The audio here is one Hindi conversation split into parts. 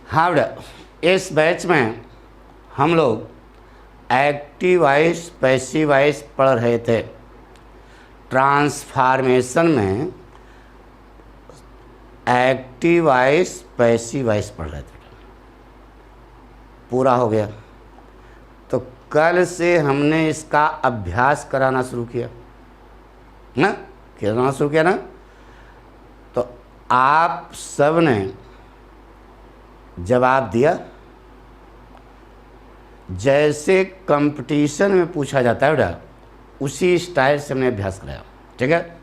हाँ बेटा, इस बैच में हम लोग एक्टिव वॉइस पैसिव वॉइस पढ़ रहे थे। ट्रांसफॉर्मेशन में एक्टिव वॉइस पैसिव वॉइस पढ़ रहे थे। पूरा हो गया। तो कल से हमने इसका अभ्यास कराना शुरू किया ना, कराना शुरू किया ना। तो आप सब ने जवाब दिया जैसे कंपटीशन में पूछा जाता है बेटा, उसी स्टाइल से हमने अभ्यास कराया। ठीक है,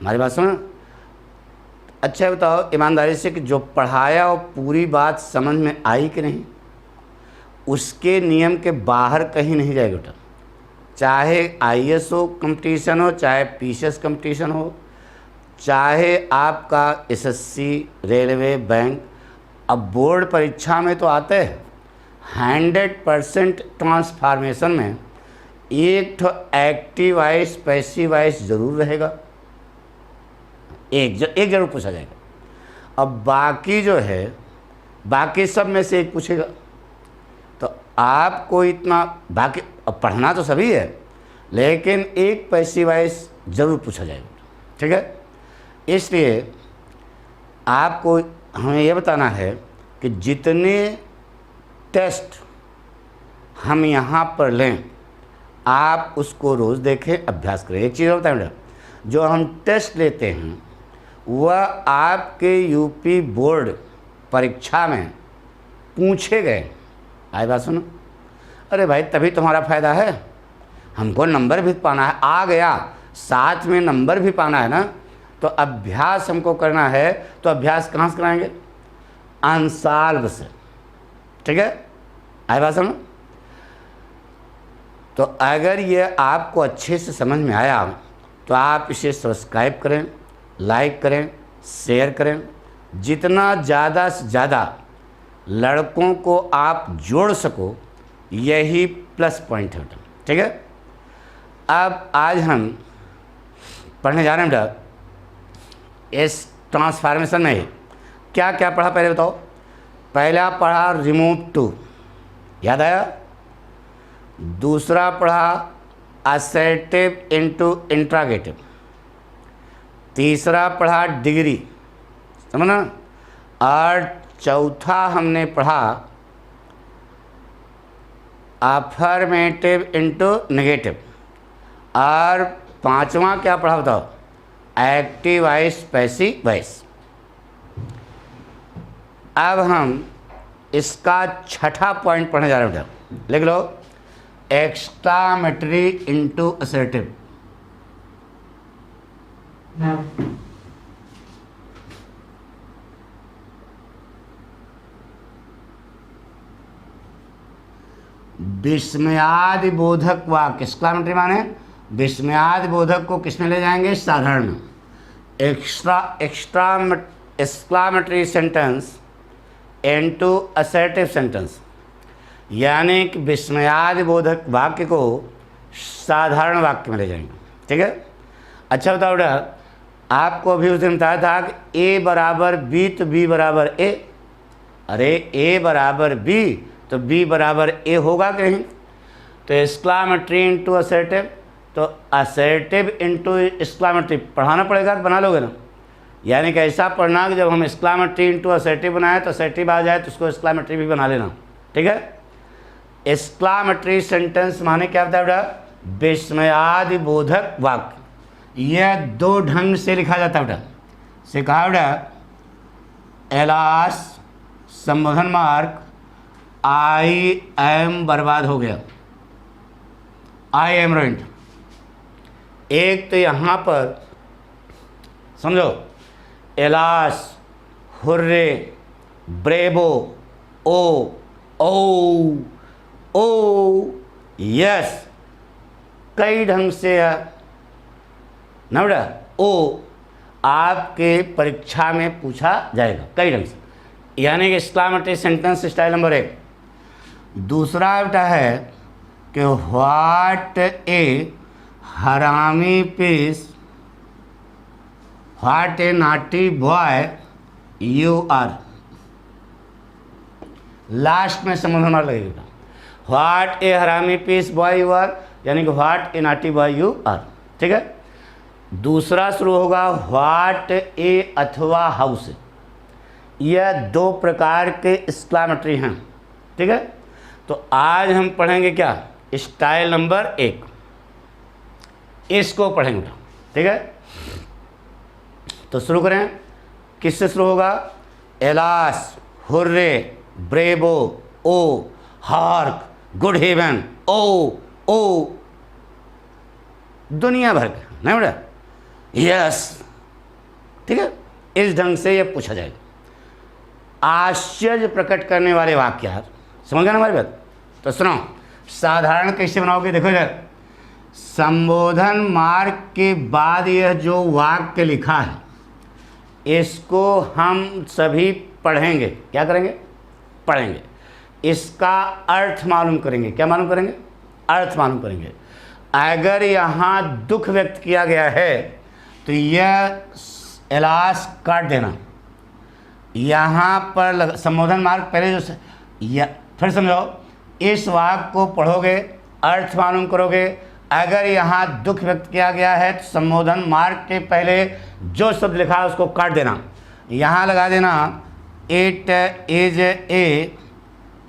हमारी बात सुनो। अच्छा बताओ ईमानदारी से कि जो पढ़ाया वो पूरी बात समझ में आई कि नहीं? उसके नियम के बाहर कहीं नहीं जाएगा बेटा। चाहे ISO कंपटीशन हो, चाहे PCS कंपटीशन हो, चाहे आपका SSC, रेलवे, बैंक। अब बोर्ड परीक्षा में तो आते हैं 100% ट्रांसफॉर्मेशन में एक तो एक्टिव वॉइस पैसिव वॉइस जरूर रहेगा, एक जरूर पूछा जाएगा। अब बाकी जो है, बाकी सब में से एक पूछेगा। तो आपको इतना बाकी, अब पढ़ना तो सभी है, लेकिन एक पैसिव वॉइस जरूर पूछा जाएगा। ठीक है, इसलिए आपको हमें यह बताना है कि जितने टेस्ट हम यहाँ पर लें आप उसको रोज़ देखें, अभ्यास करें। एक चीज़ होता है बेटा, जो हम टेस्ट लेते हैं वह आपके UP बोर्ड परीक्षा में पूछे गए। आई बात सुनो। अरे भाई तभी तुम्हारा फ़ायदा है, हमको नंबर भी पाना है। आ गया साथ में नंबर भी पाना है ना, तो अभ्यास हमको करना है। तो अभ्यास कहाँ से कराएंगे? अनसॉल्व से। ठीक है, आई बात सुनो। तो अगर ये आपको अच्छे से समझ में आया तो आप इसे सब्सक्राइब करें, लाइक करें, शेयर करें। जितना ज़्यादा से ज़्यादा लड़कों को आप जोड़ सको यही प्लस पॉइंट है बेटा। ठीक है, अब आज हम पढ़ने जा रहे हैं बेटा इस ट्रांसफॉर्मेशन में क्या क्या पढ़ा पहले बताओ। पहला पढ़ा रिमूव टू, याद आया? दूसरा पढ़ा असर्टिव इनटू इंट्रागेटिव। तीसरा पढ़ा डिग्री, समझना। और चौथा हमने पढ़ा अफर्मेटिव इनटू नेगेटिव। और पांचवा क्या पढ़ा बताओ? Active voice passive voice. अब हम इसका छठा पॉइंट पढ़ने जा रहे हैं बेटा, लिख लो। Exclamatory into assertive. विस्मयादि बोधक वाक्य, एक्सक्लामेटरी माने विस्मयादि बोधक को किसमें ले जाएंगे? साधारण में। Exclamatory sentence into assertive sentence, यानी कि विस्मयादि बोधक वाक्य को साधारण वाक्य में ले जाएंगे। ठीक है, अच्छा बताओ बेटा, आपको अभी उस दिन बताया था कि A बराबर B तो B बराबर A। अरे A बराबर B तो B बराबर A होगा कि नहीं? तो एक्सक्लामेटरी इनटू असर्टिव, तो असर्टिव इनटू एक्सक्लामेटरी पढ़ाना पड़ेगा, तो बना लोगे ना। यानी कि ऐसा पढ़ना कि जब हम एक्सक्लामेटरी इनटू असर्टिव बनाए तो असर्टिव आ जाए तो उसको एक्सक्लामेटरी भी बना लेना। ठीक है, एक्सक्लामेटरी सेंटेंस माने क्या होता है बेटा? विस्मयादि बोधक वाक्य। यह दो ढंग से लिखा जाता है बेटा। सिखा बेटा, एलास संबोधन मार्क आई एम बर्बाद हो गया, आई एम रुइंड। एक तो यहाँ पर समझो, एलास, हुर्रे, ब्रेवो, ओ, ओ, यस, कई ढंग से है ना बेटा। ओ आपके परीक्षा में पूछा जाएगा कई ढंग से, यानी कि एक्सक्लामेटरी सेंटेंस स्टाइल नंबर 1। दूसरा बेटा है कि व्हाट ए हरामी piece, what a naughty boy you are, last में संबोधन मार्क लगेगा। व्हाट ए हरामी पीस बॉय यू आर, यानी कि what a naughty boy you are. ठीक है। दूसरा शुरू होगा व्हाट ए अथवा हाउस। यह दो प्रकार के एक्सक्लामेटरी हैं। ठीक है। तो आज हम पढ़ेंगे क्या, स्टाइल नंबर 1, इसको पढ़ेंगे। ठीक है। तो शुरू करें, किससे शुरू होगा? एलास, हुर्रे, ब्रेवो, ओ, हार्क, गुड हेवन, ओ, दुनिया भर का, नहीं बेटा? यस। ठीक है। इस ढंग से यह पूछा जाएगा। आश्चर्य प्रकट करने वाले वाक्य, समझ गए ना हमारी बात? तो सुनो, साधारण कैसे बनाओगे, देखो इधर। संबोधन मार्ग के बाद यह जो वाक्य लिखा है, इसको हम सभी पढ़ेंगे। क्या करेंगे? पढ़ेंगे। इसका अर्थ मालूम करेंगे। क्या मालूम करेंगे? अर्थ मालूम करेंगे। अगर यहाँ दुख व्यक्त किया गया है तो यह एलास काट देना। यहाँ पर संबोधन मार्ग पहले जो फिर समझाओ, इस वाक्य को पढ़ोगे, अर्थ मालूम करोगे। अगर यहाँ दुख व्यक्त किया गया है तो संबोधन मार्ग के पहले जो शब्द लिखा है उसको काट देना। यहाँ लगा देना it is a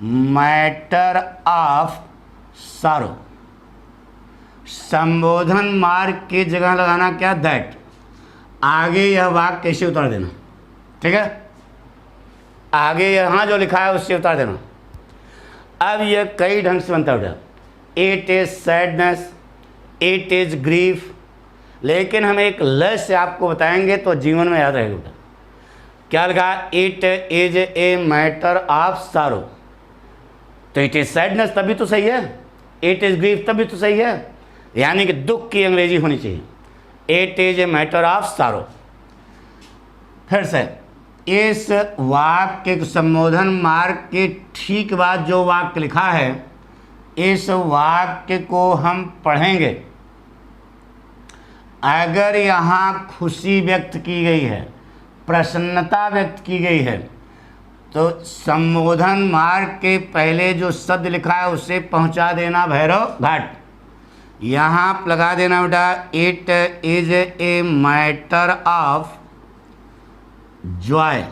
matter of सारो। संबोधन मार्ग की जगह लगाना क्या? दैट। आगे यह वाक्य कैसे उतार देना। ठीक है। आगे यहाँ जो लिखा है उससे उतार देना। अब यह कई ढंग से बनता है। It is sadness, it is grief, लेकिन हम एक लय से आपको बताएंगे तो जीवन में याद रहेगा। क्या लिखा? It is a matter of सारो। तो इट इज सैडनेस तभी तो सही है, इट इज ग्रीफ तभी तो सही है, यानी कि दुख की अंग्रेजी होनी चाहिए। It is a matter of सारो। फिर से इस वाक्य के संबोधन मार्ग के ठीक बाद जो वाक्य लिखा है, इस वाक्य को हम पढ़ेंगे। अगर यहाँ खुशी व्यक्त की गई है, प्रसन्नता व्यक्त की गई है, तो संबोधन मार्ग के पहले जो शब्द लिखा है उसे पहुँचा देना भैरव घाट। यहाँ लगा देना बेटा it is a matter of Joy.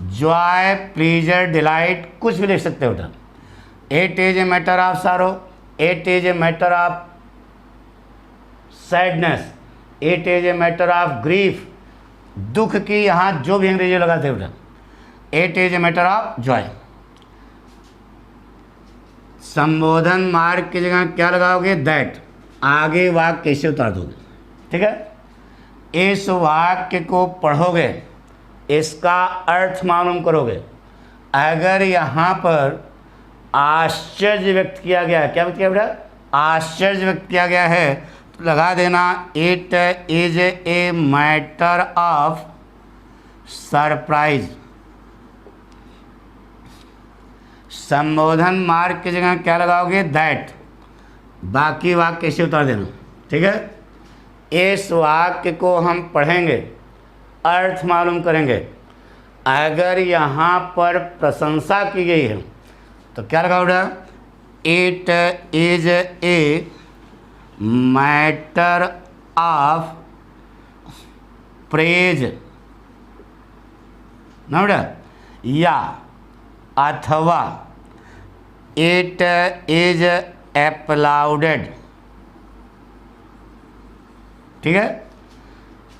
Joy, pleaser, delight, कुछ भी लिख सकते हो बेटा। It is a matter of सारो, it is a matter of sadness, it is a matter of grief. दुख की यहाँ जो भी अंग्रेजी लगाते हो बेटा, it is a matter of Joy. संबोधन मार्ग की जगह क्या लगाओगे? दैट। आगे वाक्य कैसे उतार दोगे? ठीक है। इस वाक्य को पढ़ोगे, इसका अर्थ मालूम करोगे। अगर यहाँ पर आश्चर्य व्यक्त किया गया है, क्या व्यक्त किया बेटा? आश्चर्य व्यक्त किया गया है, तो लगा देना it is a matter of surprise. संबोधन मार्ग की जगह क्या लगाओगे? दैट। बाकी वाक्य कैसे उतार देना। ठीक है। इस वाक्य को हम पढ़ेंगे, अर्थ मालूम करेंगे। अगर यहाँ पर प्रशंसा की गई है तो क्या लगाओगे? It is a matter of praise ना बेटा, या अथवा इट इज एप्लाउडेड। ठीक है।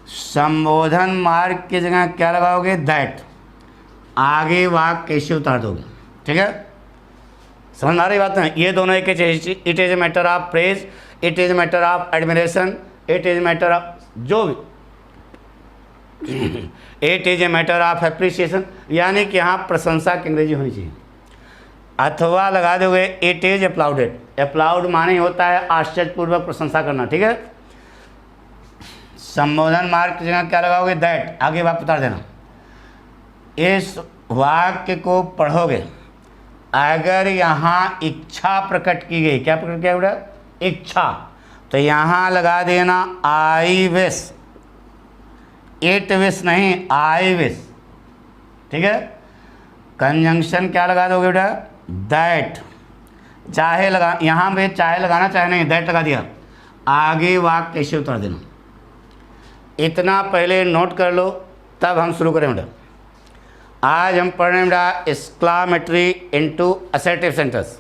संबोधन मार्ग की जगह क्या लगाओगे? दैट। आगे वाक्य कैसे उतार दोगे? ठीक है। समझ आ रही बात है? ये दोनों एक ही। It is a matter of praise, it is a matter of admiration, it is matter of जो भी, it is a matter of appreciation, यानी कि यहाँ प्रशंसा की अंग्रेजी होनी चाहिए। अथवा लगा दोगे इट इज अप्लाउडेड। अप्लाउड माने होता है आश्चर्यपूर्वक प्रशंसा करना। ठीक है। संबोधन मार्ग की जगह क्या लगाओगे? दैट। आगे वाक्य उतार देना। इस वाक्य को पढ़ोगे, अगर यहाँ इच्छा प्रकट की गई, क्या प्रकट किया बेटा? इच्छा, तो यहाँ लगा देना आई विश। इट विश नहीं, आई विश, ठीक है। कंजंक्शन क्या लगा दोगे बेटा, दैट, चाहे लगा, यहाँ पे चाहे लगाना चाहे नहीं, दैट लगा दिया, आगे वाक्य कैसे उतार देना, इतना पहले नोट कर लो, तब हम शुरू करें बेटा। आज हम पढ़ रहे हैं बेटा exclamatory into assertive sentence.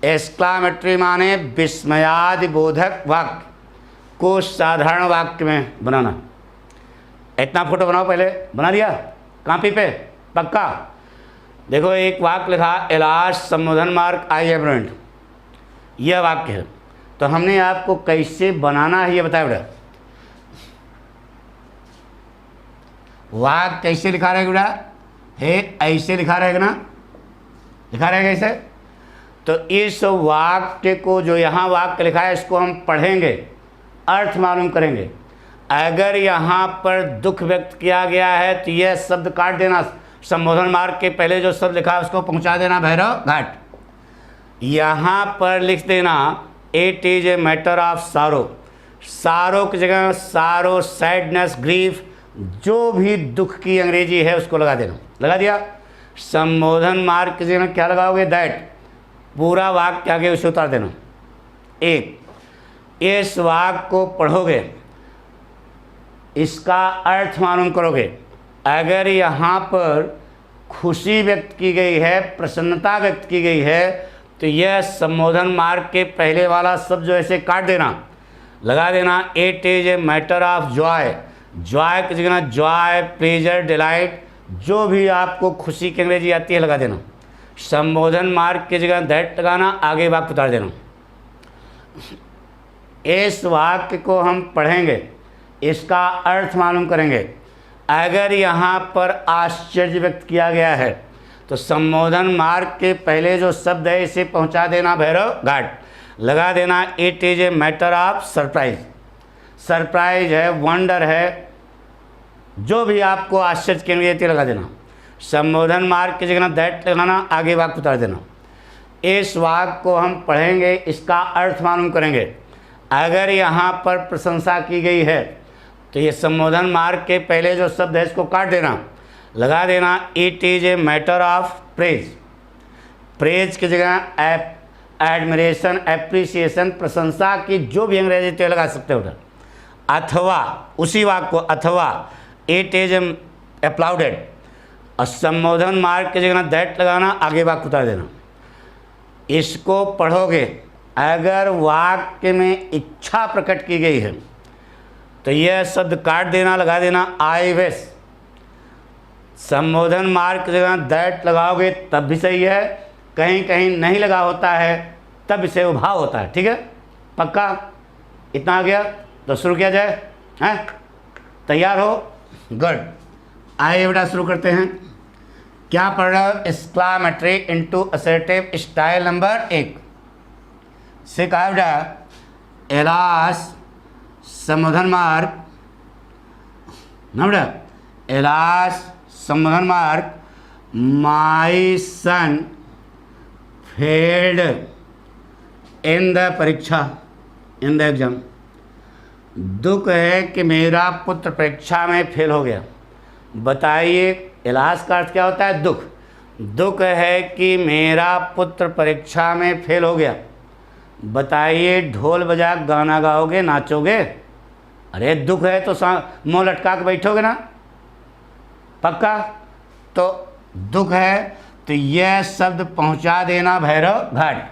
Exclamatory माने विस्मयादिबोधक वाक्य को साधारण वाक्य में बनाना। इतना फोटो बनाओ, पहले बना दिया कॉपी पे, पक्का। देखो एक वाक्य लिखा, एलास संबोधन मार्क आई एब्रेंट, यह वाक्य है। तो हमने आपको कैसे बनाना है ये बताया बेटा। वाक्य कैसे लिखा रहेगा बेटा, है ऐसे लिखा रहेगा ना, लिखा रहेगा ऐसे। तो इस वाक्य को, जो यहाँ वाक्य लिखा है, इसको हम पढ़ेंगे, अर्थ मालूम करेंगे। अगर यहाँ पर दुख व्यक्त किया गया है तो यह शब्द काट देना, संबोधन मार्ग के पहले जो शब्द लिखा है उसको पहुँचा देना भैरव घाट। यहाँ पर लिख देना it is a matter of सारो, सारो की जगह सारो, सैडनेस, ग्रीफ, जो भी दुख की अंग्रेजी है उसको लगा देना, लगा दिया। संबोधन मार्ग की जगह क्या लगाओगे, दैट, पूरा वाक्य आगे उसे उतार देना। एक, इस वाक्य को पढ़ोगे, इसका अर्थ मालूम करोगे। अगर यहाँ पर खुशी व्यक्त की गई है, प्रसन्नता व्यक्त की गई है, तो यह संबोधन मार्ग के पहले वाला शब्द जो ऐसे काट देना, लगा देना it is a matter of Joy, Joy की जगह जॉय, प्लेजर, डिलाइट, जो भी आपको खुशी की अंग्रेजी आती है लगा देना। संबोधन मार्ग की जगह दैट लगाना, आगे वाक्य उतार देना। इस वाक्य को हम पढ़ेंगे, इसका अर्थ मालूम करेंगे। अगर यहाँ पर आश्चर्य व्यक्त किया गया है तो संबोधन मार्ग के पहले जो शब्द है इसे पहुँचा देना भैरव घाट, लगा देना it is a matter of surprise, surprise है, वंडर है, जो भी आपको आश्चर्य के लिए लगा देना। संबोधन मार्ग की जगह दैट लगाना, आगे वाक्य उतार देना। इस वाक्य को हम पढ़ेंगे, इसका अर्थ मालूम करेंगे। अगर यहाँ पर प्रशंसा की गई है तो ये संबोधन मार्ग के पहले जो शब्द है इसको काट देना, लगा देना it is a matter of praise, praise की जगह एडमिरेशन, एप्रिसिएशन, प्रशंसा की जो भी अंग्रेजी तो लगा सकते हो। अथवा उसी वाक्य को, अथवा इट इज अप्लाउडेड, और संबोधन मार्ग की जगह दैट लगाना, आगे वाक्य उतार देना। इसको पढ़ोगे, अगर वाक्य में इच्छा प्रकट की गई है तो यह शब्द काट देना, लगा देना आई विश। संबोधन मार्ग की जगह दैट लगाओगे तब भी सही है, कहीं कहीं नहीं लगा होता है तब इसे उभाव होता है, ठीक है, पक्का। इतना आ गया तो शुरू किया जाए, हैं, तैयार हो, गुड। आइए बेटा शुरू करते हैं। क्या पढ़ रहे हो, exclamatory into assertive style number 1 से कहा बेटा एलास संबोधन मार्ग, ना बेटा, एलास संबोधन मार्ग, my son failed in the परीक्षा, इन द एग्जाम, दुख है कि मेरा पुत्र परीक्षा में फेल हो गया। बताइए इलाज का अर्थ क्या होता है, दुख, दुख है कि मेरा पुत्र परीक्षा में फेल हो गया। बताइए ढोल बजा गाना गाओगे, नाचोगे, अरे दुख है तो मुँह लटका के बैठोगे ना, पक्का। तो दुख है तो यह शब्द पहुंचा देना भैरव घाट,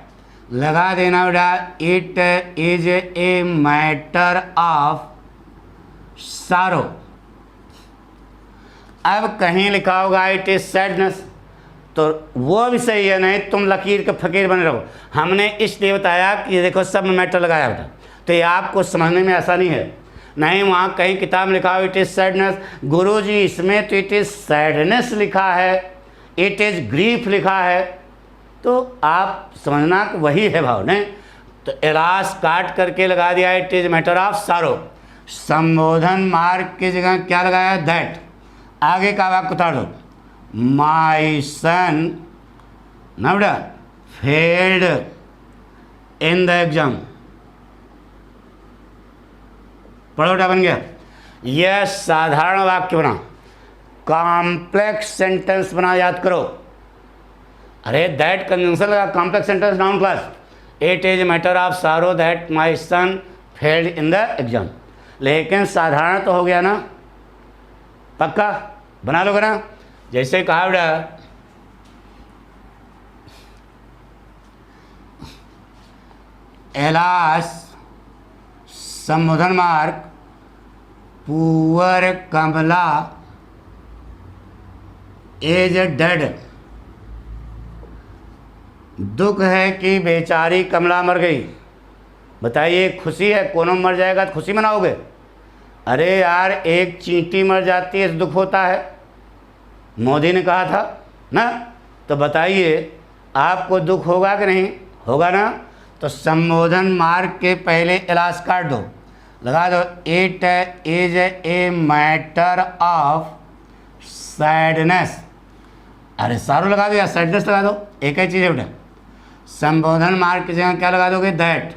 लगा देना बेटा it is a matter of सारो। अब कहीं लिखा होगा इट इज सैडनेस, तो वो भी सही है, नहीं तुम लकीर के फकीर बने रहो। हमने इसलिए बताया कि ये देखो सब में मैटर लगाया था, तो ये आपको समझने में आसानी है। नहीं वहाँ कहीं किताब लिखा हो इट इज़ सैडनेस, गुरुजी इसमें तो इट इज़ सैडनेस लिखा है, इट इज़ ग्रीफ लिखा है, तो आप समझना कि वही है भाव, नहीं तो एलास काट करके लगा दिया इट इज़ मैटर ऑफ सारो। संबोधन मार्ग की जगह क्या लगाया, दैट, आगे का वाक्य उतार दो, माई सन ना बेटा फेल्ड इन द एग्जाम, पढ़ो बेटा, बन गया। यह साधारण वाक्य बना, कॉम्प्लेक्स सेंटेंस बना, याद करो। अरे दैट कंजंक्शन लगा, complex sentence noun class. It is matter of sorrow that my son failed in the exam. लेकिन साधारण तो हो गया ना, पक्का बना लोगे ना। जैसे कहा बेटा, एलास संबोधन मार्ग पुअर कमला एज डेड। दुख है कि बेचारी कमला मर गई। बताइए, खुशी है, कोनो मर जाएगा तो खुशी मनाओगे? अरे यार, एक चींटी मर जाती है तो दुख होता है, मोदी ने कहा था ना। तो बताइए, आपको दुख होगा कि नहीं होगा ना? तो संबोधन मार्ग के पहले इलाज काट दो, लगा दो it is a matter of sadness. अरे सारो लगा दो या सैडनेस लगा दो, एक ही चीज़ है बेटा। संबोधन मार्ग की जगह क्या लगा दोगे? दैट।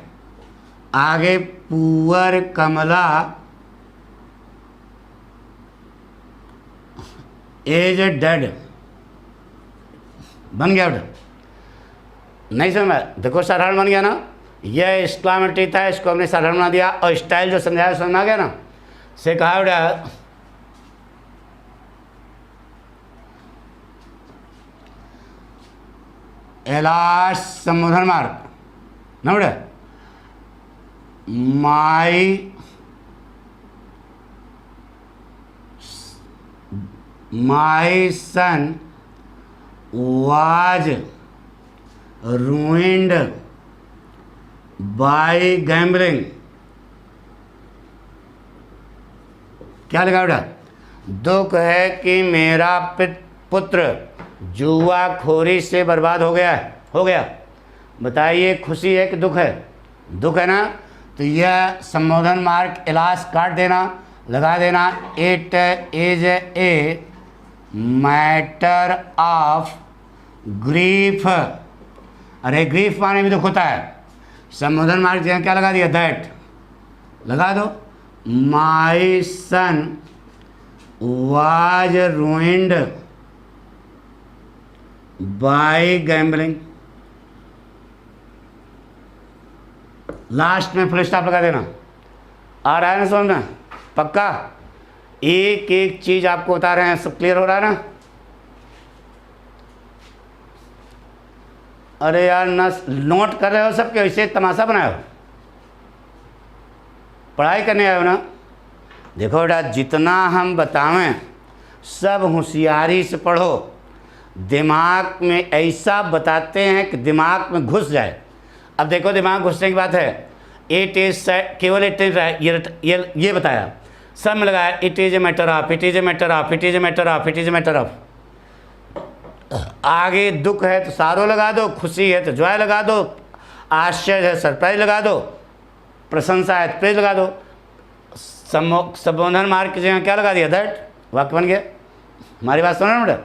आगे पुअर कमला एज डेड बन गया बेटा। नहीं समझ में? देखो साधारण बन गया ना। यह एक्सक्लामेटरी था, इसको हमने साधारण बना दिया, और स्टाइल जो समझाया समझ में आ गया ना। से कहा बेटा, एलास संबोधन मार्ग ना बेटा, माई son was ruined by gambling। क्या लिखा बेटा? दुख है कि मेरा पुत्र जुआखोरी से बर्बाद हो गया। बताइए, खुशी है कि दुख है? दुख है ना। तो यह संबोधन मार्ग इलाज काट देना, लगा देना it is a matter of grief. अरे ग्रीफ माने भी दुख होता है। संबोधन मार्ग जगह क्या लगा दिया? दैट लगा दो। My son was ruined by gambling. Last में फुल स्टॉप लगा देना। आ रहा है ना समझ में? पक्का एक एक चीज आपको बता रहे हैं, सब क्लियर हो रहा है ना? अरे यार, ना नोट कर रहे हो सब, के वैसे तमाशा बनाए हो? पढ़ाई करने आए हो ना? देखो बेटा, जितना हम बतावें सब होशियारी से पढ़ो। दिमाग में ऐसा बताते हैं कि दिमाग में घुस जाए। अब देखो, दिमाग घुसने की बात है। इट इज केवल इट इज ये बताया, सब में लगाया it is a matter of, it is a matter of, it is a matter of, it is a matter of. आगे दुख है तो सारो लगा दो, खुशी है तो जॉय लगा दो, आश्चर्य है सरप्राइज लगा दो, प्रशंसा है प्रेज लगा दो। संबोधन मार्ग की जगह क्या लगा दिया? दैट। वाक्य बन गया। हमारी बात सुना ना बेटा?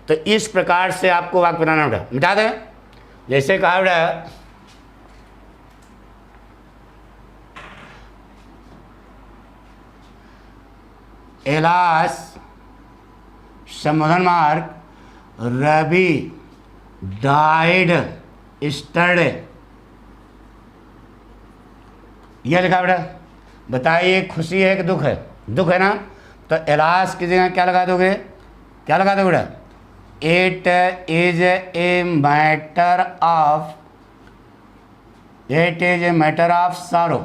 तो इस प्रकार से आपको वाक्य बनाना बेटा। मिटा दें, जैसे कहा बेटा, एलास संबोधन मार्ग रवि डाइड स्टरडे। यह लिखा बेटा। बताइए, खुशी है कि दुख है? दुख है ना। तो एलास की जगह क्या लगा दोगे? क्या लगा दोगे बेटा? It is a matter of, it is a matter of सारो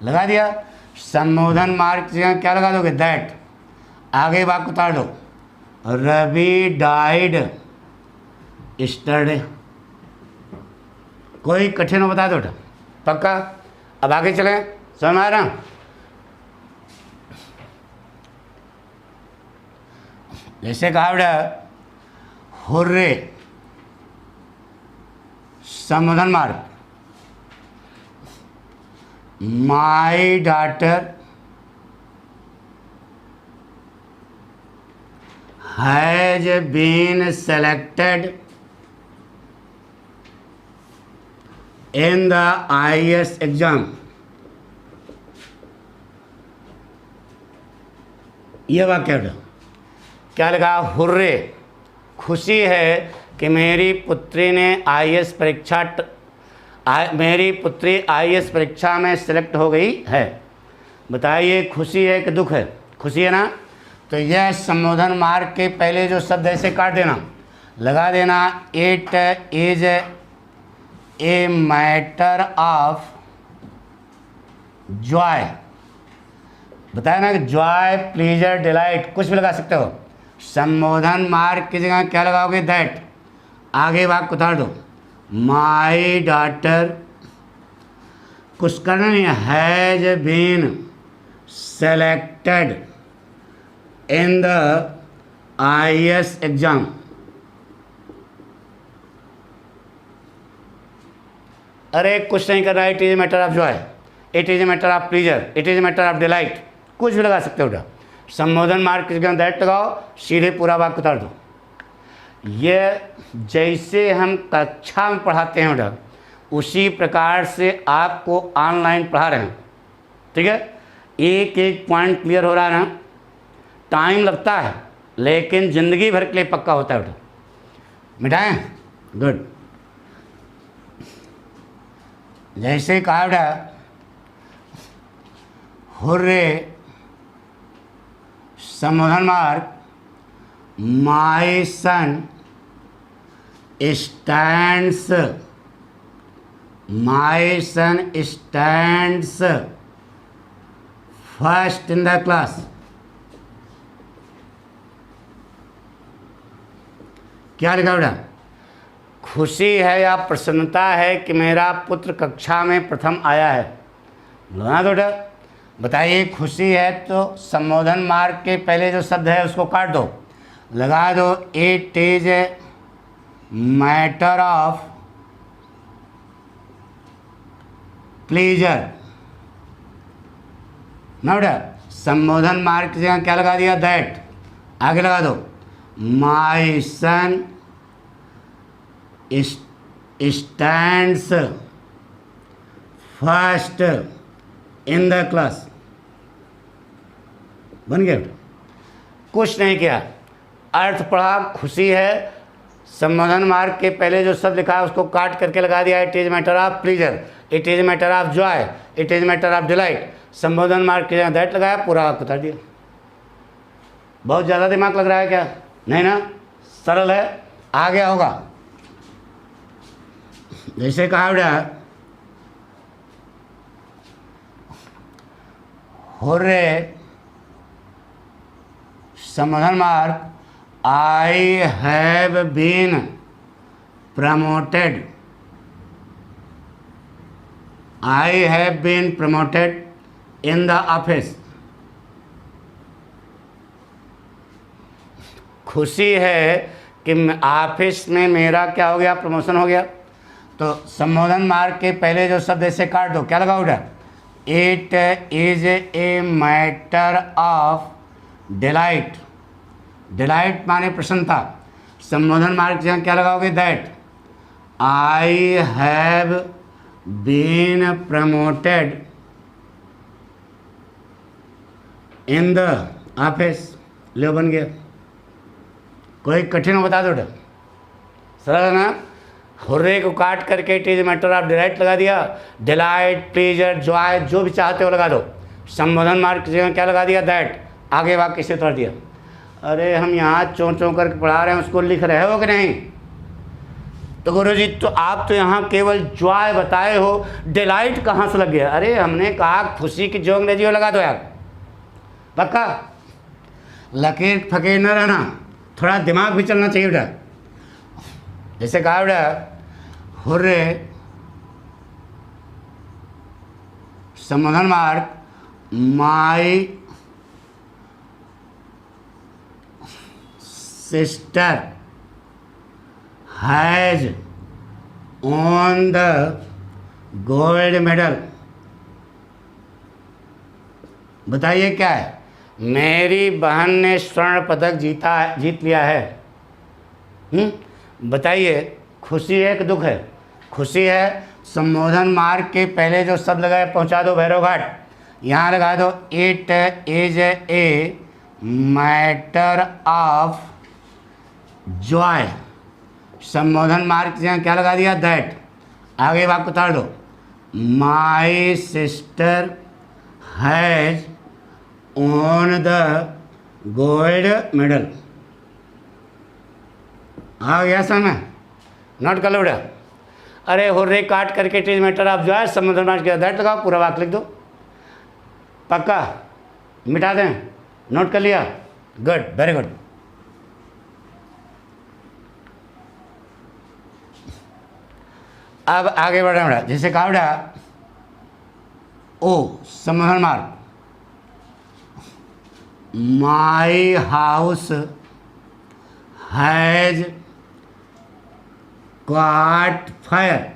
लगा दिया। संबोधन मार्ग की जगह क्या लगा दोगे? दैट। आगे वाक्य उतार दो, रवि डाइड स्टरडे। कोई कठिन हो बता दो बेटा, पक्का। अब आगे चलें, समझ में आ रहा? जैसे कहा बेटा, हुर्रे संबोधन मार्ग, my daughter has been selected in the IAS exam। ये वाक्य है। क्या लगा? हुर्रे, खुशी है कि मेरी पुत्री ने आईएएस परीक्षा मेरी पुत्री आईएएस परीक्षा में सिलेक्ट हो गई है। बताइए खुशी है कि दुख है? खुशी है ना। तो यह संबोधन मार्ग के पहले जो शब्द ऐसे काट देना, लगा देना it is a matter of Joy. बताया ना कि जॉय, प्लीजर, डिलाइट, कुछ भी लगा सकते हो। संबोधन मार्ग की जगह क्या लगाओगे? दैट। आगे वाक्य उतार दो। माई डॉटर, कुछ करना नहीं, has been selected in the IAS exam. अरे कुछ नहीं करना, it is a matter of joy, it is a matter of pleasure, it is a matter of delight, कुछ भी लगा सकते हो बेटा। संबोधन मार्ग की जगह दैट लगाओ, सीधे पूरा वाक्य उतार दो। ये जैसे हम कक्षा में पढ़ाते हैं बेटा, उसी प्रकार से आपको ऑनलाइन पढ़ा रहे हैं। ठीक है, एक एक पॉइंट क्लियर हो रहा है ना। टाइम लगता है लेकिन ज़िंदगी भर के लिए पक्का होता है बेटा। मिटाएं? गुड। जैसे कहा बेटा, हुर्रे, संबोधन मार्ग, my son stands, my son stands first in the class. क्या लिखा बेटा? खुशी है या प्रसन्नता है कि मेरा पुत्र कक्षा में प्रथम आया है। बोला तो बेटा। बताइए खुशी है तो संबोधन मार्ग के पहले जो शब्द है उसको काट दो, लगा दो it is a matter of pleaser ना बेटा। संबोधन मार्ग की जगह क्या लगा दिया? दैट। आगे लगा दो my son stands first in the class. बन गया बेटा। कुछ नहीं किया, अर्थ पढ़ा, खुशी है। संबोधन मार्ग के पहले जो शब्द लिखा है उसको काट करके लगा दिया it is matter of pleasure, it is matter of joy, it is matter of delight. संबोधन मार्ग के जगह दैट लगाया, पूरा बता दिया। बहुत ज़्यादा दिमाग लग रहा है क्या? नहीं ना, सरल है, आ गया होगा। जैसे कहा बेटा, हुर्रे, संबोधन मार्ग, I have been promoted, I have been promoted in the office. खुशी है कि ऑफिस में मेरा क्या हो गया? प्रमोशन हो गया। तो संबोधन मार्ग के पहले जो शब्द ऐसे काट दो, क्या लगा उधर? It is a matter of delight. Delight माने प्रसन्नता। संबोधन मार्ग से क्या लगाओगे? That. I have been promoted in the office. लो बन गया। कोई कठिन हो बता दो बेटा, सरल है ना। हुर्रे को काट करके it is matter of delight लगा दिया, डिलाइट, प्लीजर, जॉय, जो भी चाहते हो लगा दो। संबोधन मार्ग की जगह क्या लगा दिया? दैट। आगे वाक्य से उतार दिया। अरे हम यहाँ चौं चौं करके पढ़ा रहे हैं, उसको लिख रहे हो कि नहीं? तो गुरुजी तो आप तो यहाँ केवल जॉय बताए हो, डिलाइट कहाँ से लग गया? अरे हमने कहा खुशी की जो अंग्रेजी हो लगा दो यार, पक्का। लकीर फकीर न रहना, थोड़ा दिमाग भी चलना चाहिए बेटा। जैसे कहा बेटा, हुर्रे, संबोधन मार्ग, माई sister has won the gold medal. बताइए क्या है? मेरी बहन ने स्वर्ण पदक जीत लिया है। बताइए खुशी है कि दुख है? खुशी है। संबोधन मार्ग के पहले जो शब्द लगाए पहुंचा दो भैरव घाट। यहाँ लगा दो it is a matter of Joy, संबोधन मार्ग से यहाँ क्या लगा दिया, दैट। आगे वाक्य उतार दो, my sister has won the gold medal. आ गया समझ, नोट कर लो बेटा। अरे हुर्रे काट करके it is matter of Joy, संबोधन मार्ग से दैट लगाओ, पूरा वाक्य लिख दो, पक्का मिटा दें। नोट कर लिया, गुड, वेरी गुड। अब आगे बढ़े बेटा, जैसे कहा बेटा ओ संबोधन मार्ग, my house has cot fire,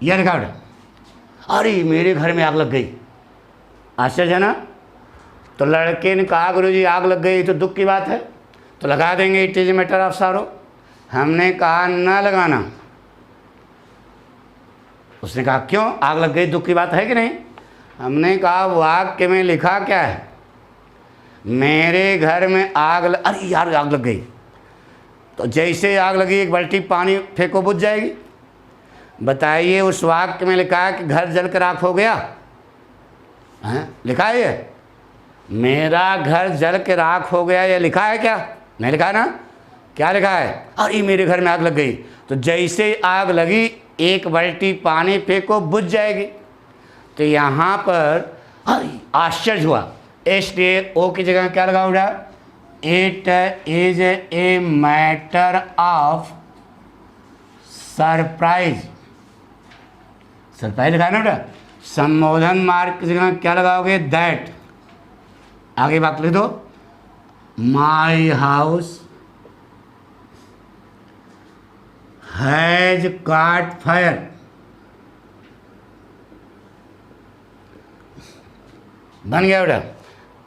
यह लिखा बेटा। अरे मेरे घर में आग लग गई, आश्चर्य है ना। तो लड़के ने कहा गुरुजी आग लग गई तो दुख की बात है, तो लगा देंगे इट इज मैटर ऑफ सारो। हमने कहा ना लगाना। उसने कहा क्यों, आग लग गई दुख की बात है कि नहीं। हमने कहा वाक्य में लिखा क्या है, मेरे घर में अरे यार आग लग गई, तो जैसे आग लगी एक बाल्टी पानी फेंको बुझ जाएगी। बताइए उस वाक्य में लिखा है कि घर जल कर राख हो गया है, लिखा है ये मेरा घर जल के राख हो गया, ये लिखा है क्या, नहीं लिखा ना। क्या लिखा है, अरे मेरे घर में आग लग गई, तो जैसे आग लगी एक बाल्टी पानी फेंको बुझ जाएगी। तो यहाँ पर आश्चर्य हुआ, इसलिए ओ की जगह क्या लगा हुआ, it is a matter of surprise. Surprise लिखा ना बेटा, संबोधन मार्ग की जगह क्या लगाओगे, दैट। आगे बात लिख दो, my house has cot fire. बन गया बेटा।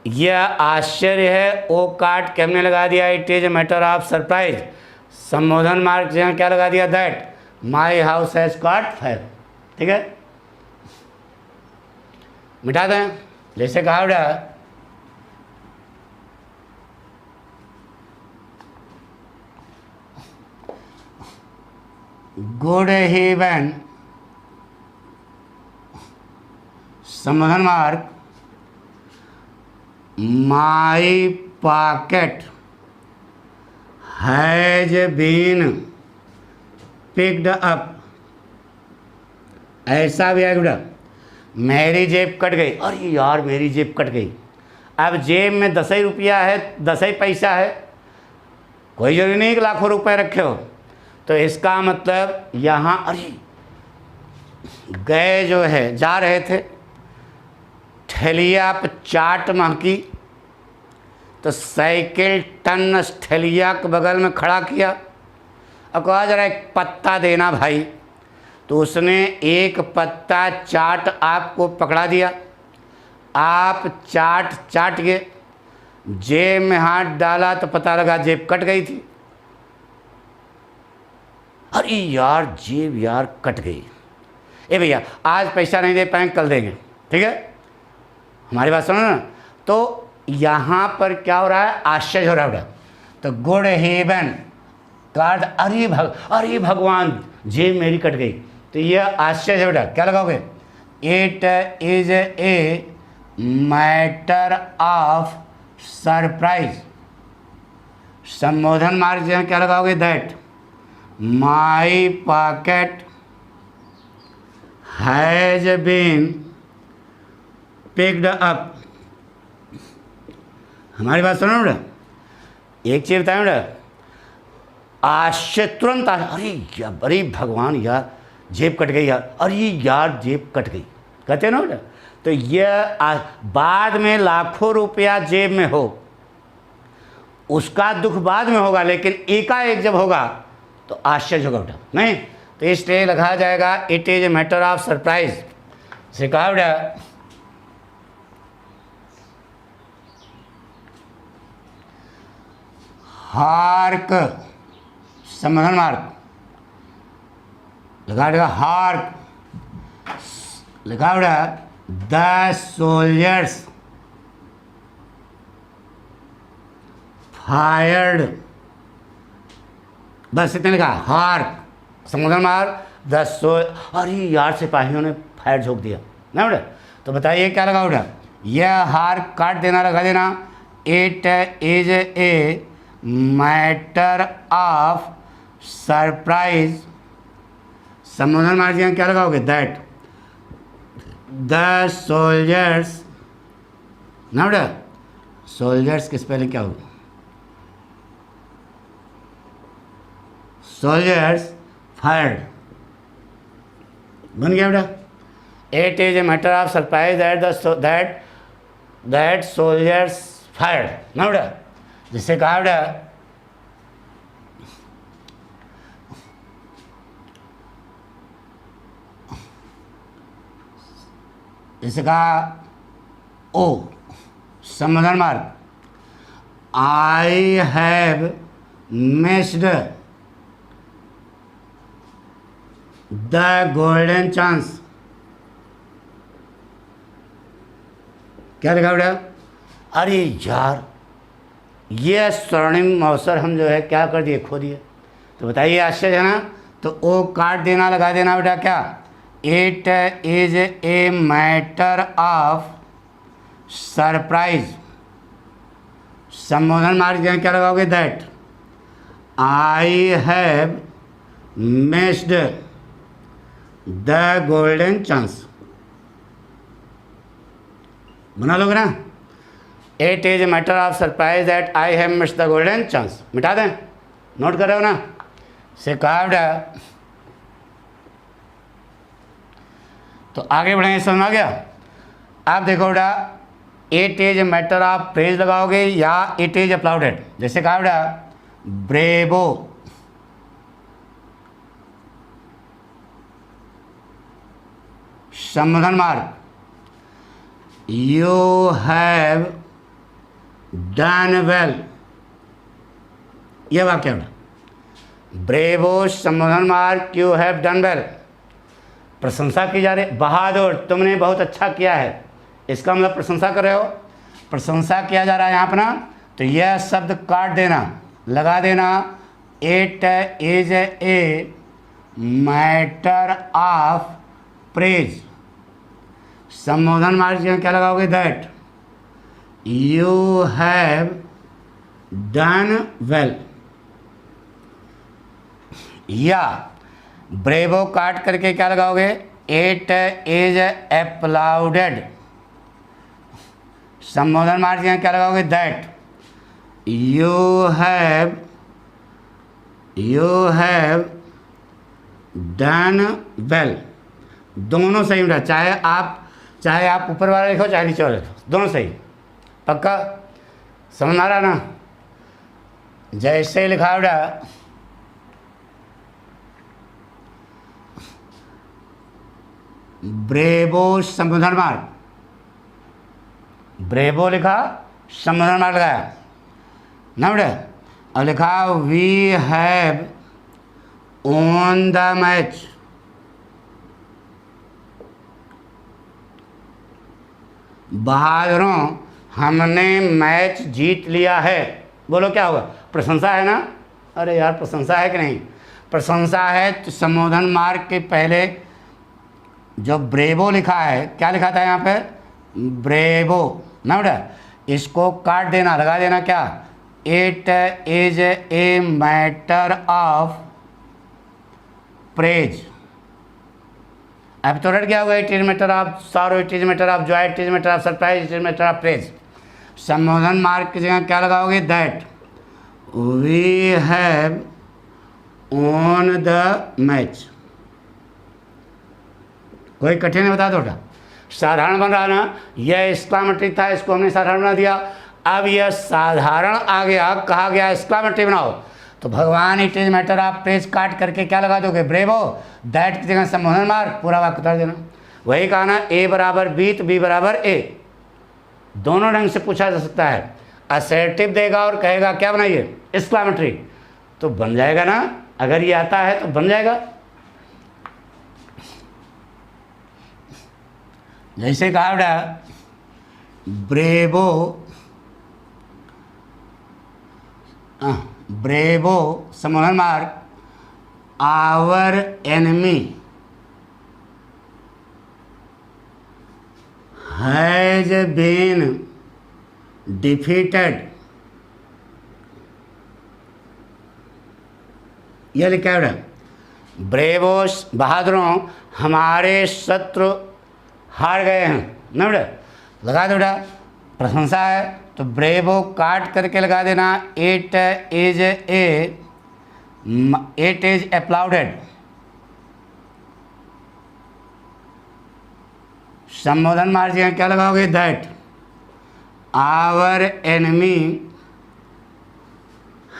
यह आश्चर्य है, ओ काट के हमने लगा दिया it is matter of surprise. संबोधन मार्ग की जगह क्या लगा दिया, that. My house has cot fire, ठीक है, मिटा दें। जैसे कहा बेटा गुड हेवन, संबोधन मार्ग, my pocket has been picked up. ऐसा भी है बेटा, मेरी जेब कट गई, अरे यार मेरी जेब कट गई। अब जेब में 10 ही रुपया है, 10 ही पैसा है, कोई जरूरी नहीं कि लाखों रुपए रखे हो। तो इसका मतलब यहाँ अरे गए जो है जा रहे थे, ठेलिया पर चाट महकी, तो साइकिल टन ठेलिया के बगल में खड़ा किया और कहा जरा एक पत्ता देना भाई। तो उसने एक पत्ता चाट आपको पकड़ा दिया, आप चाट चाट गए, जेब में हाथ डाला तो पता लगा जेब कट गई थी। अरे यार जेब यार कट गई, ए भैया आज पैसा नहीं दे पाएंगे कल देंगे, ठीक है, हमारी बात सुनो ना। तो यहाँ पर क्या हो रहा है, आश्चर्य हो रहा है। तो गुड हेवन का अर्थ अरे भगवान जेब मेरी कट गई, तो यह आश्चर्य है बेटा। क्या लगाओगे, it is a matter of surprise. संबोधन मार्ग जो है क्या लगाओगे, that. My pocket has been picked up. हमारी बात सुनो बेटा, एक चीज बताएं बेटा, आश्चर्य तुरंत अरे भगवान यार जेब कट गई यार, अरे यार जेब कट गई, कहते हैं ना बेटा। तो यह बाद में लाखों रुपया जेब में हो उसका दुख बाद में होगा, लेकिन एकाएक जब होगा तो आश्चर्य होगा बेटा, नहीं। तो इसलिए लिखा जाएगा it is a matter of surprise. से कहा बेटा हार्क, संबोधन मार्ग लिखा देगा, हार्क लिखा बेटा, द सोल्जर्स हायर्ड, बस इतने लिखा। हार्क समुद्र मार द सो, अरे यार सिपाहियों ने फायर झोंक दिया ना बेटा। तो बताइए क्या लगा बेटा, यह हार्क काट देना लगा देना। It is a matter of surprise, समुद्र मार दिया क्या लगाओगे, दैट द सोल्जर्स ना बेटा, सोल्जर्स की स्पेलिंग क्या होगी, सोल्जर्स फायर्ड, बन गया बेटा। It is a matter of surprise that soldiers fired ना बेटा। जिससे कहा बेटा जिसे कहा ओ समुद्र मार्ग, I have missed the golden chance, क्या लिखा बेटा, अरे यार ये स्वर्णिम अवसर हम जो है क्या कर दिए, खो दिए। तो बताइए आश्चर्य है ना। तो ओ काट देना लगा देना बेटा क्या, it is a matter of surprise, संबोधन मार्ग क्या लगाओगे, that I have missed the golden chance, बना लोगे ना। It is a matter of surprise that I have missed the golden chance, मिटा दें, नोट कर रहे हो ना। से कहा बेटा, तो आगे बढ़ेंगे, समझ आ गया। आप देखो बेटा, it is a matter of praise लगाओगे या इट इज अप्लाउडेड। जैसे कहा बेटा ब्रेवो, संबोधन मार्ग, यू हैव डन वेल, यह वाक्य बेटा, ब्रेवो संबोधन मार्ग यू हैव डन वेल, प्रशंसा की जा रही, बहादुर तुमने बहुत अच्छा किया है, इसका मतलब प्रशंसा कर रहे हो, प्रशंसा किया जा रहा है यहाँ पर ना। तो यह शब्द काट देना लगा देना, it is a matter of praise, संबोधन मार्ग क्या लगाओगे, that you have done well, या ब्रेवो काट करके क्या लगाओगे, इट इज एप्लाउडेड, संबोधन मार्ग क्या लगाओगे, that you have done well. दोनों सही बेटा, चाहे आप ऊपर वाला लिखो चाहे नीचे वाला लिखो, दोनों सही, पक्का समझ आ रहा ना। जैसे लिखा बेटा ब्रेवो संबोधन मार्ग, ब्रेवो लिखा संबोधन मार्ग लगाया ना बेटा। अब लिखा we have won the match, बहादुरों हमने मैच जीत लिया है। बोलो क्या होगा, प्रशंसा है ना। अरे यार प्रशंसा है कि नहीं, प्रशंसा है। तो संबोधन मार्ग के पहले जो ब्रेवो लिखा है, क्या लिखा था यहाँ पे, ब्रेवो ना बेटा, इसको काट देना लगा देना क्या, it is a matter of praise. अब तो रट गया होगा, it is matter of sorrow, it is matter of joy, it is matter of surprise, it is matter of praise. संबोधन मार्ग की जगह क्या लगाओगे, that we have on the match. कोई कठिन है बता दो बेटा, साधारण बन रहा ना। यह एक्सक्लामेटरी था, इसको हमने साधारण बना दिया। अब यह साधारण आ गया, कहा गया एक्सक्लामेटरी बनाओ, तो भगवान it is matter of praise काट करके क्या लगा दोगे, ब्रेवो, दैट की जगह संबोधन मार्ग, पूरा वाक्य उतार देना। वही कहा ना, ए बराबर बी तो बी बराबर ए, दोनों ढंग से पूछा जा सकता है। असर्टिव देगा और कहेगा क्या बनाइए, एक्सक्लामेटरी, तो बन जाएगा ना। अगर ये आता है तो बन जाएगा। जैसे कहा बेटा ब्रेवो ब्रेवो संबोधन मार्ग, our enemy has been defeated, यह लिखा है ब्रेवोस बहादुरों, हमारे शत्रु हार गए हैं ना बेटा, लगा दो बेटा। प्रशंसा है तो ब्रेवो काट करके लगा देना, इट इज अप्लाउडेड। संबोधन मार्ग क्या लगाओगे, that our enemy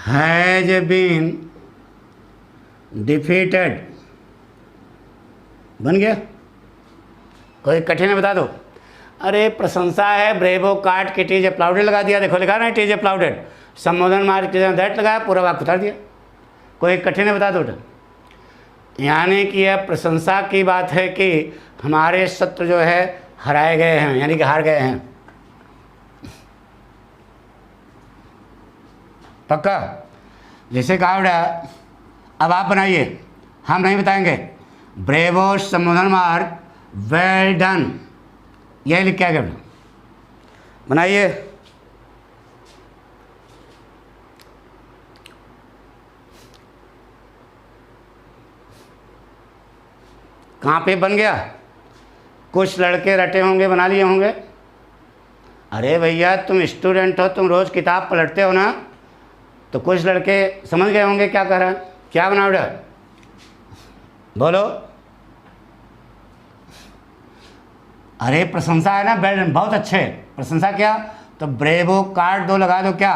has been defeated. बन गया? कोई कठिन है बता दो। अरे प्रशंसा है, ब्रेवो काट के टीज अप्लाउडेड लगा दिया, देखो लिखा ना टीज अप्लाउडेड, संबोधन मार्ग दैट लगाया, पूरा वाक्य उतार दिया। कोई कठिन है बता दो। यानी कि यह प्रशंसा की बात है कि हमारे शत्रु जो है हराए गए हैं, यानी कि हार गए हैं। पक्का? जैसे कहा बेटा, अब आप बनाइए, हम नहीं बताएंगे। ब्रेवो संबोधन मार्ग वेल डन, यही लिख क्या बेटा, बनाइए। कहाँ पे बन गया? कुछ लड़के रटे होंगे, बना लिए होंगे। अरे भैया तुम स्टूडेंट हो, तुम रोज़ किताब पलटते हो ना, तो कुछ लड़के समझ गए होंगे क्या कह रहा है। क्या बनाओ बेटा, बोलो। अरे प्रशंसा है ना, वेल, बहुत अच्छे। प्रशंसा क्या, तो ब्रेवो काट दो, लगा दो क्या,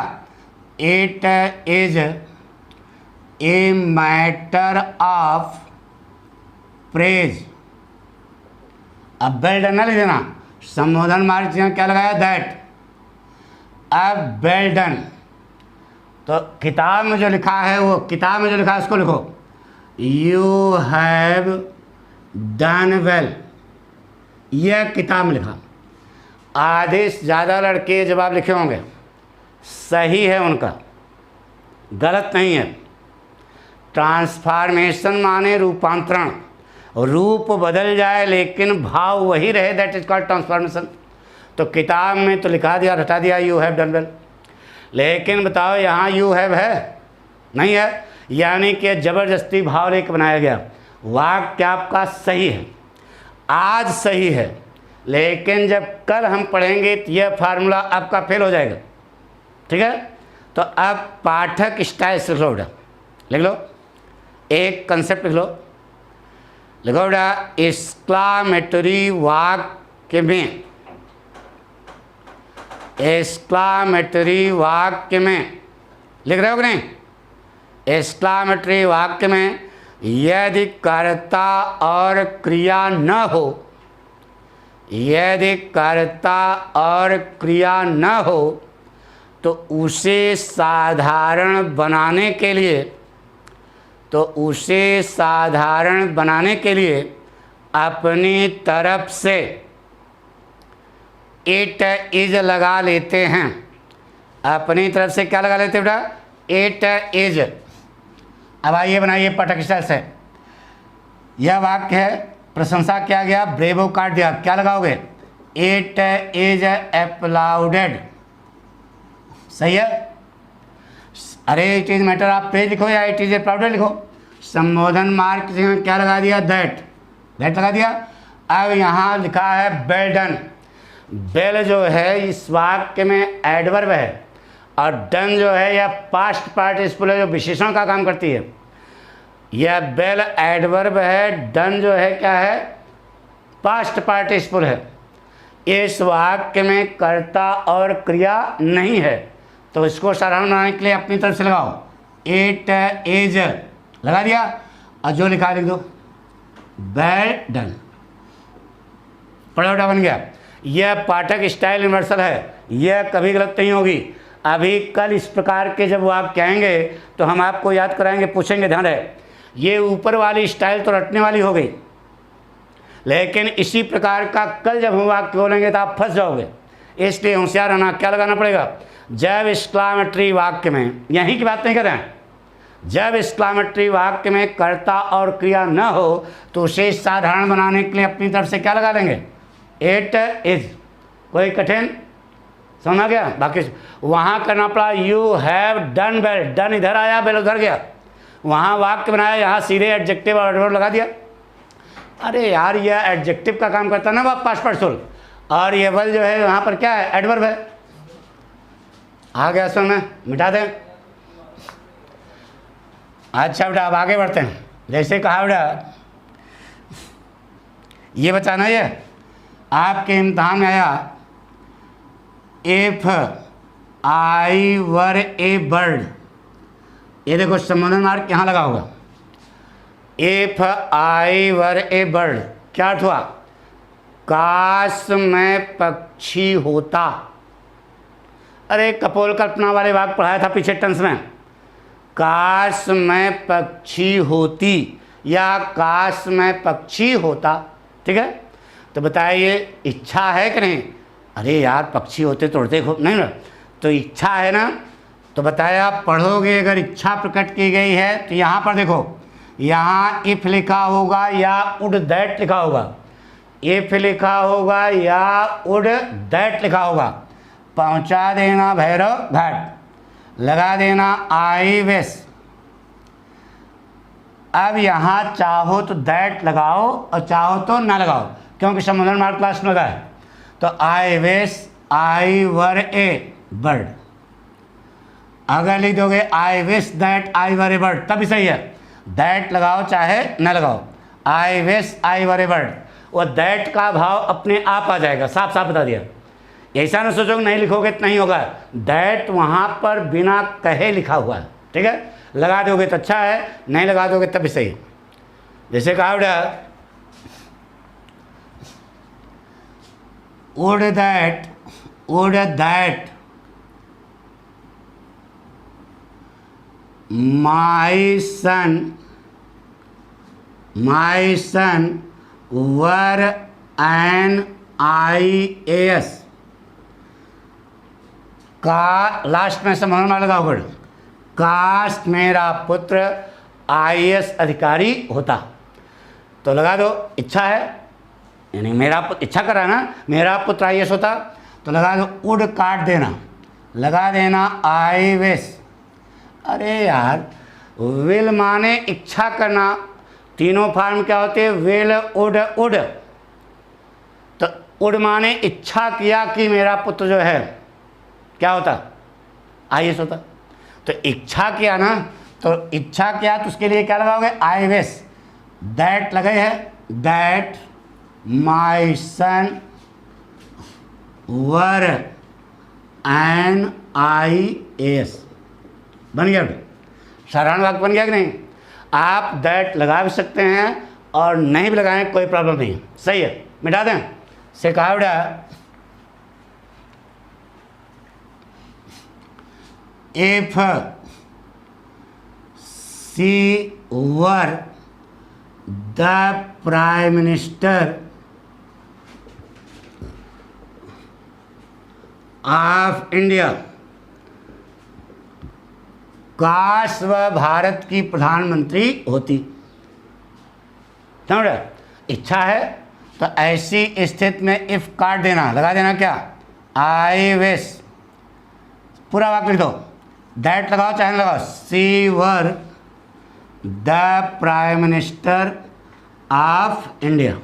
it is a matter of praise. अब वेल डन ना लिख देना, संबोधन मार्ग क्या लगाया, दैट। अब वेल डन, तो किताब में जो लिखा है, वो किताब में जो लिखा है उसको लिखो, यू हैव डन वेल, यह किताब में लिखा। आधे से ज़्यादा लड़के जवाब लिखे होंगे, सही है उनका, गलत नहीं है। ट्रांसफॉर्मेशन माने रूपांतरण, रूप बदल जाए लेकिन भाव वही रहे, दैट इज कॉल्ड ट्रांसफॉर्मेशन। तो किताब में तो लिखा दिया, हटा दिया यू हैव डन वेल, लेकिन बताओ यहाँ यू हैव है, नहीं है, यानी कि ज़बरदस्ती भाव लेकर बनाया गया। वाक्य आपका सही है, आज सही है, लेकिन जब कल हम पढ़ेंगे तो यह फार्मूला आपका फेल हो जाएगा। ठीक है? तो अब पाठक स्टाइल से लिखो बेटा, लिख लो, एक कंसेप्ट लिख लो, लिखो बेटा, एक्सक्लामेटरी वाक्य में, एक्सक्लामेटरी वाक्य में लिख रहे हो कि नहीं? एक्सक्लामेटरी वाक्य में यदि कर्ता और क्रिया न हो, यदि कर्ता और क्रिया न हो तो उसे साधारण बनाने के लिए, तो उसे साधारण बनाने के लिए अपनी तरफ से इट इज लगा लेते हैं। अपनी तरफ से क्या लगा लेते हैं बेटा? It is. अब आइए बनाइए पाठक स्टाइल से। यह वाक्य है, प्रशंसा किया गया, ब्रेवो काट दिया, क्या लगाओगे? It is applauded. सही है? अरे it is matter of praise लिखो या इट इज अप्लाउडेड लिखो। संबोधन मार्ग क्या लगा दिया? दैट, दैट लगा दिया। अब यहाँ लिखा है वेल डन। वेल जो है इस वाक्य में एडवर्ब है, और डन जो है यह पास्ट पार्टिसिपल है जो विशेषण का काम करती है। यह वेल एडवर्ब है, डन जो है क्या है? पास्ट पार्टिसिपल है। इस वाक्य में कर्ता और क्रिया नहीं है, तो इसको साधारण बनाने के लिए अपनी तरफ से लगाओ, इट इज लगा दिया, और जो लिखा लिख दो, वेल डन। पढ़ोटा बन गया। यह पाठक स्टाइल यूनिवर्सल है, यह कभी गलत नहीं होगी। अभी कल इस प्रकार के जब वाक्य आएंगे तो हम आपको याद कराएंगे, पूछेंगे, ध्यान रहे, ये ऊपर वाली स्टाइल तो रटने वाली हो गई, लेकिन इसी प्रकार का कल जब हम वाक्य बोलेंगे तो आप फंस जाओगे। इसलिए होशियार रहना। क्या लगाना पड़ेगा? जब एक्सक्लामेटरी वाक्य में, यहीं की बात नहीं कर रहे हैं, जब एक्सक्लामेटरी वाक्य में कर्ता और क्रिया न हो तो उसे साधारण बनाने के लिए अपनी तरफ से क्या लगा देंगे, इट इज। कोई कठिन समझ गया? बाकी वहाँ करना पड़ा you have done well, done इधर आया, वेल उधर गया, वहाँ वाक्य बनाया, यहाँ सीधे एडजेक्टिव और एडवर्ब लगा दिया। अरे यार ये एडजेक्टिव का काम करता ना वह पास्ट पार्टिसिपल, और ये वेल जो है वहाँ पर क्या है, एडवर्ब है। आ गया समझ में? मिटा दें। अच्छा बेटा अब आगे बढ़ते हैं। जैसे कहा बेटा ये बताना, ये आपके इम्तहान में आया, if I were A bird, ये देखो संबोधन मार्क यहाँ लगा होगा। If I were A bird क्या अर्थ हुआ, काश मैं पक्षी होता। अरे कपोल कल्पना वाले वाक्य पढ़ाया था पीछे टेंस में, काश मैं पक्षी होती या काश मैं पक्षी होता। ठीक है, तो बताइए इच्छा है कि नहीं? अरे यार पक्षी होते तो उड़ते खूब नहीं ना, तो इच्छा है ना। तो बताया आप पढ़ोगे, अगर इच्छा प्रकट की गई है तो यहाँ पर देखो, यहाँ इफ लिखा होगा या उड दैट लिखा होगा, इफ लिखा होगा या उड दैट लिखा होगा। पहुँचा देना भैरव घाट, लगा देना आई विश। अब यहाँ चाहो तो दैट लगाओ और चाहो तो ना लगाओ, क्योंकि संबोधन मार्क क्लास में लगा है। तो I wish I were A bird, अगर लिख दोगे I wish that I were A bird तब भी सही है, दैट लगाओ चाहे ना लगाओ। I wish I were A bird, वो दैट का भाव अपने आप आ जाएगा, साफ साफ बता दिया। ऐसा ना सोचो नहीं लिखोगे तो नहीं होगा, दैट वहाँ पर बिना कहे लिखा हुआ है। ठीक है, लगा दोगे तो अच्छा है, नहीं लगा दोगे तब भी सही है। जैसे कहा बेटा would that my son were an IAS का लास्ट में संबोधन वाला लगा होगा, काश मेरा पुत्र IAS अधिकारी होता। तो लगा दो इच्छा है, यानी मेरा इच्छा कर रहा है ना, मेरा पुत्र IAS होता, तो लगा दो वुड काट देना, लगा देना आई विश। अरे यार विल माने इच्छा करना, तीनों फॉर्म क्या होते हैं, विल वुड वुड। तो वुड माने इच्छा किया कि मेरा पुत्र जो है क्या होता, IAS होता। तो इच्छा किया ना, तो इच्छा किया तो उसके लिए क्या लगाओगे, आई विश। दैट लगे है, that my son were an IAS बन गया। साधारण वाक्य बन गया कि नहीं? आप दैट लगा भी सकते हैं और नहीं भी लगाएं, कोई प्रॉब्लम नहीं है, सही है, मिटा दें। से कहा बेटा if she were the prime minister of India, काश वह भारत की प्रधानमंत्री होती। समझ, इच्छा है तो ऐसी स्थिति में इफ काट देना, लगा देना क्या, आई विश। पूरा वाक्य लिख दो, दैट लगाओ चाहे लगाओ, she were the prime minister of India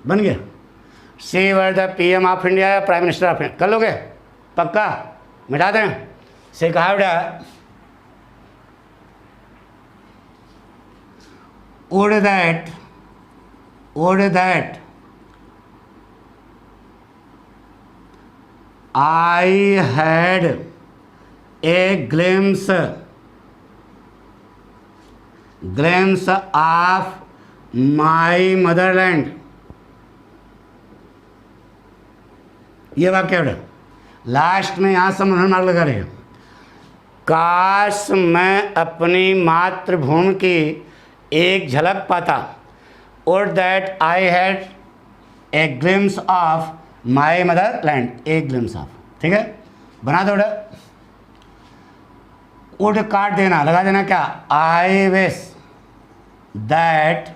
बन गया। She were the PM of India या प्राइम मिनिस्टर ऑफ इंडिया कर लोगे पक्का, मिटा दें। से कहा बेटा would that I had a glimpse of my motherland. ये वाक्य बेटा लास्ट में यहाँ संबोधन मार्क लगा रहे हैं, काश मैं अपनी मातृभूमि की एक झलक पाता, और that I had a glimpse of my mother land, A glimpse of. ठीक है, बना दो बेटा। वुड काट देना, लगा देना क्या, I wish that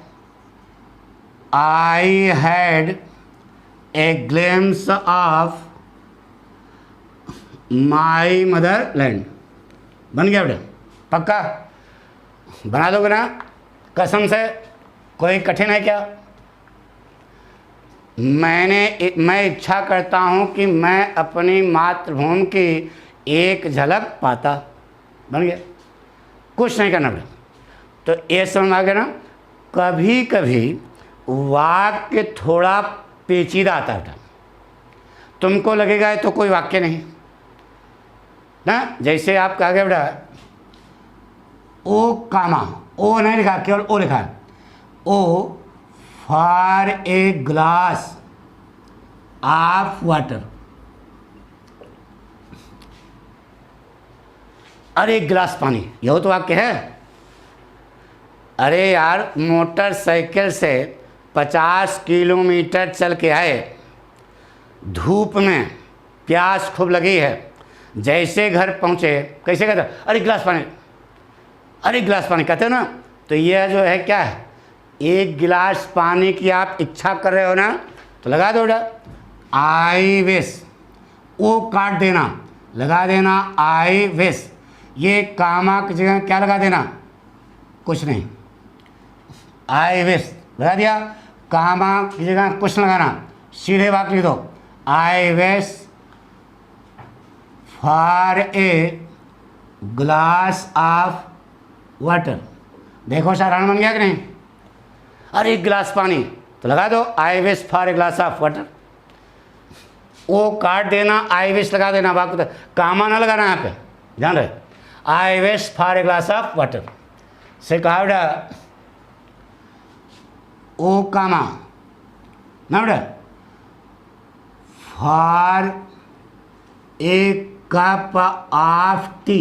I had a glimpse of my mother land. बन गया बेटा, पक्का बना दोगे ना कसम से? कोई कठिन है क्या? मैं इच्छा करता हूँ कि मैं अपनी मातृभूमि की एक झलक पाता। बन गया, कुछ नहीं करना बेटा। तो ये समझ आ गया ना, कभी कभी वाक्य थोड़ा पेचीदा आता है बेटा, तुमको लगेगा ये तो कोई वाक्य नहीं ना। जैसे आप कहा गया बेटा ओ कामा, ओ नहीं लिखा, केवल ओ लिखा है, O for a glass of water. अरे एक गिलास पानी, यह तो वाक्य है। अरे यार, मोटरसाइकिल से 50 किलोमीटर चल के आए, धूप में, प्यास खूब लगी है, जैसे घर पहुँचे कैसे कहते, अरे गिलास पानी, अरे गिलास पानी कहते हो ना। तो यह जो है क्या है, एक गिलास पानी की आप इच्छा कर रहे हो ना, तो लगा दो बेटा आई विश। ओ काट देना, लगा देना आई विश। ये कामा की जगह क्या लगा देना, कुछ नहीं, आई विश लगा दिया। कामा की जगह कुछ लगाना, सीधे वाक्य लिख दो, I wish for a glass of water. देखो साधारण बन गया कि नहीं? अरे एक गिलास पानी, तो लगा दो I wish for a glass of water. O काट देना, आई विश लगा देना, वाक्य कामा ना लगाना यहाँ पे, ध्यान रहे। आई wish for a glass of water से कहा बेटा ओ कामा ना बेटा for a cup of T.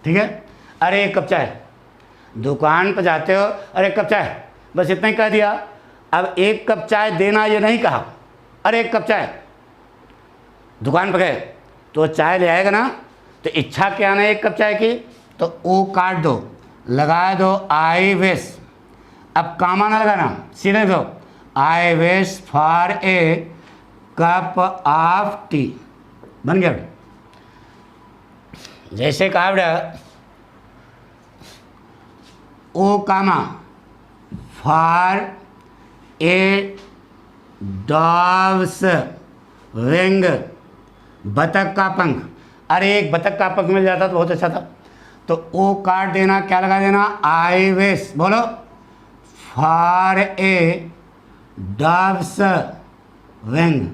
ठीक है, अरे एक कप चाय, दुकान पर जाते हो, अरे एक कप चाय, बस इतना ही कह दिया। अब एक कप चाय देना ये नहीं कहा, अरे एक कप चाय। दुकान पर गए तो चाय ले आएगा ना, तो इच्छा क्या ना एक कप चाय की, तो ओ काट दो, लगा दो आई विश। अब कामा ना लगाना, सीधे दो I wish for A cup of T. बन गया बेटा। जैसे कहा बेटा O comma for A डॉव्स wing, बतख का पंख। अरे एक बतख का पंख मिल जाता तो बहुत अच्छा था। तो ओ काट देना, क्या लगा देना, आई विश, बोलो फॉर ए डॉव्स विंग।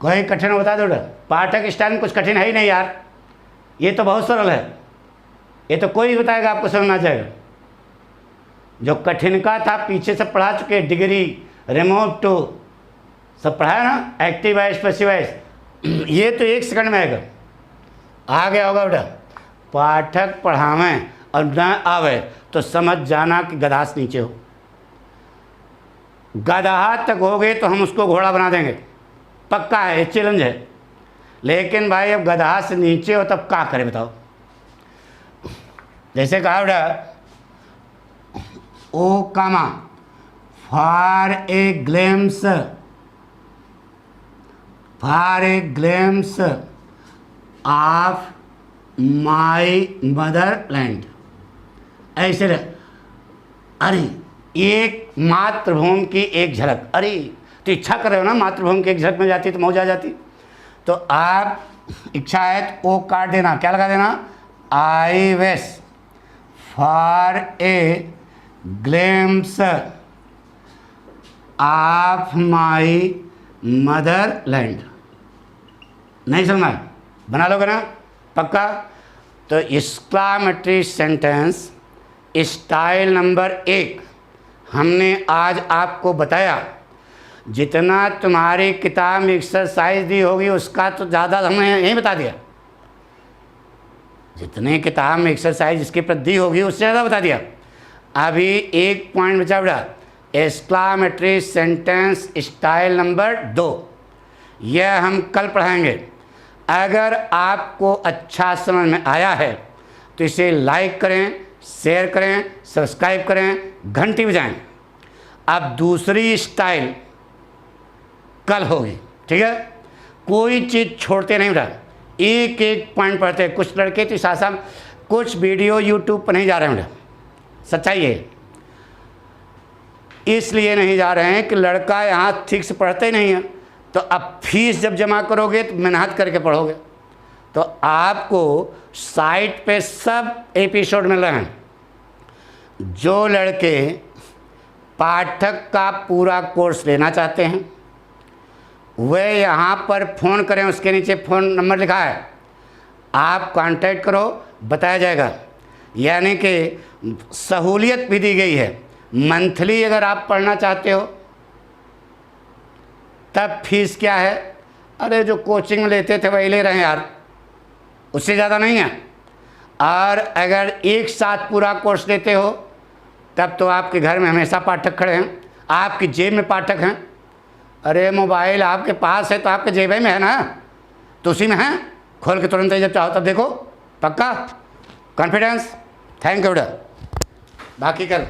कोई कठिन बता दो, पाठक स्टाइल में कुछ कठिन है ही नहीं यार, ये तो बहुत सरल है, ये तो कोई बताएगा आपको समझना चाहिए। जो कठिन का था पीछे से पढ़ा चुके, डिग्री, रिमोट टू, सब पढ़ाया ना, एक्टिव वाइस, पैसिव वाइस, ये तो 1 सेकंड में आएगा, आ गया होगा बेटा। पाठक पढ़ावें और न आवे तो समझ जाना कि गधा से नीचे हो। गधा तक हो गए तो हम उसको घोड़ा बना देंगे, पक्का है, ये चैलेंज है। लेकिन भाई अब गधा से नीचे हो तब क्या करें बताओ। जैसे कहा बेटा O comma for a glimpse of my motherland. ऐसे अरे एक मातृभूमि की एक झलक, अरे तो इच्छा कर रहे हो ना मातृभूमि की एक झलक में जाती तो मौज आ जाती। तो आप इच्छा है तो ओ काट देना, क्या लगा देना, आई wish for a glimpse of my mother land. नहीं समझा, बना लोगे ना पक्का। तो एक्सक्लामेटरी सेंटेंस स्टाइल नंबर 1 हमने आज आपको बताया। जितना तुम्हारी किताब में एक्सरसाइज दी होगी उसका तो ज़्यादा हमने यही बता दिया। जितने किताब में एक्सरसाइज जिसकी पर दी होगी उससे ज़्यादा बता दिया। अभी एक पॉइंट बचा बेटा, एक्सक्लामेटरी सेंटेंस स्टाइल नंबर 2। यह हम कल पढ़ाएंगे। अगर आपको अच्छा समझ में आया है तो इसे लाइक करें, शेयर करें, सब्सक्राइब करें, घंटी बजाएं। अब दूसरी स्टाइल कल होगी, ठीक है। कोई चीज़ छोड़ते नहीं बेटा, एक एक पॉइंट पढ़ते हैं। कुछ लड़के तो साथ साथ कुछ वीडियो यूट्यूब पर नहीं जा रहे हैं बेटा, सच्चाई है। इसलिए नहीं जा रहे हैं कि लड़का यहाँ ठीक से पढ़ते ही नहीं है। तो अब फीस जब जमा करोगे तो मेहनत करके पढ़ोगे, तो आपको साइट पे सब एपिसोड मिल रहे हैं। जो लड़के पाठक का पूरा कोर्स लेना चाहते हैं वे यहाँ पर फ़ोन करें, उसके नीचे फ़ोन नंबर लिखा है, आप कांटेक्ट करो, बताया जाएगा। यानी कि सहूलियत भी दी गई है। मंथली अगर आप पढ़ना चाहते हो तब फीस क्या है, अरे जो कोचिंग में लेते थे वही ले रहे हैं यार, उससे ज़्यादा नहीं है। और अगर एक साथ पूरा कोर्स लेते हो तब तो आपके घर में हमेशा पाठक खड़े हैं, आपकी जेब में पाठक हैं। अरे मोबाइल आपके पास है तो आपके जेब में है ना, तो उसी में है, खोल के तुरंत जब चाहो तब देखो। पक्का कॉन्फिडेंस। थैंक यू बेटा, बाकी कल